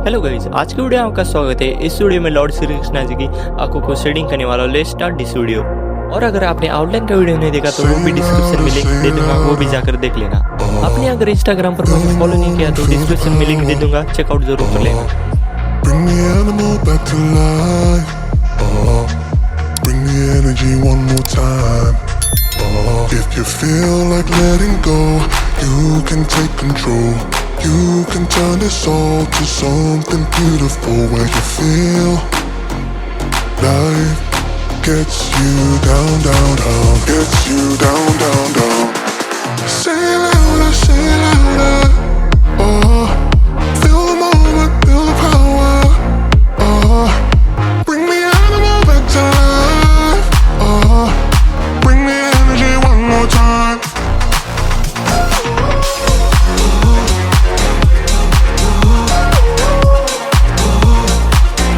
Hello guys, आज की video में आपका स्वागत है। इस वीडियो में लॉर्ड श्री कृष्णा जी की आंखों को शेडिंग करने वाला लेट्स स्टार्ट दिस वीडियो। और अगर आपने आउटलाइन का वीडियो नहीं देखा तो वो भी डिस्क्रिप्शन में लिंक दे दूंगा, वो भी जाकर देख लेना। आपने अगर इंस्टाग्राम पर मुझे फॉलो नहीं किया तो डिस्क्रिप्शन में लिंक दे दूंगा, चेकआउट जरूर कर लेना। Bring the animal back to life. Bring the energy one more time. If you feel like letting go, you can take control. You can turn this all to something beautiful where you feel life gets you down, down, down, gets you down, down, down. Say it louder, say it louder. Feel the moment, feel the power. Bring the animal back to life. Bring the energy one more time.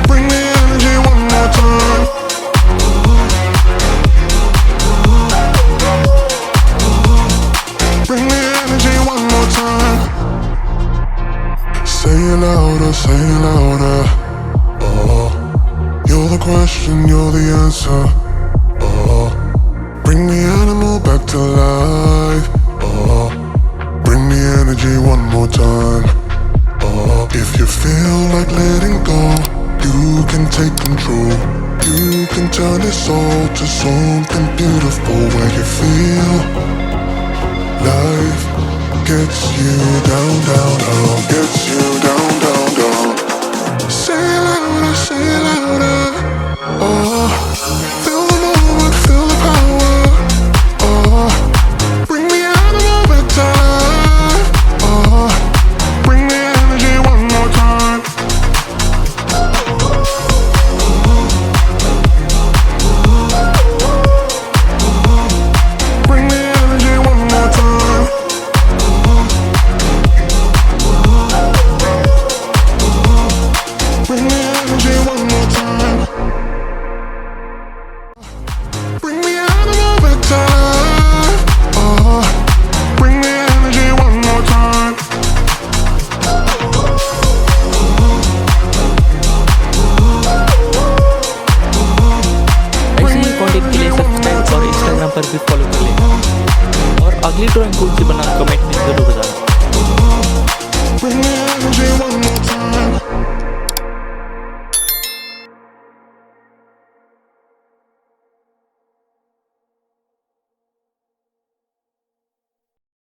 Bring the energy one more time. Bring the energy one more time. Say it louder, say it louder. You're the question, you're the answer. Bring the animal back to life. Bring the energy one more time. If you feel like letting go, you can take control. You can turn this all to something beautiful where you feel life gets you down, down, down, gets you down, down, down. Say it louder, say it louder. Feel the moment, feel the power. Bring the animal back to life. Bring the energy one more time. Bring the energy one more time. Bring the energy one more time. Bring the animal back to life. Bring the energy one more time. ऐसे ही content के लिए subscribe और Instagram पर भी follow कर लेना। और अगली ड्राइंग कौन सी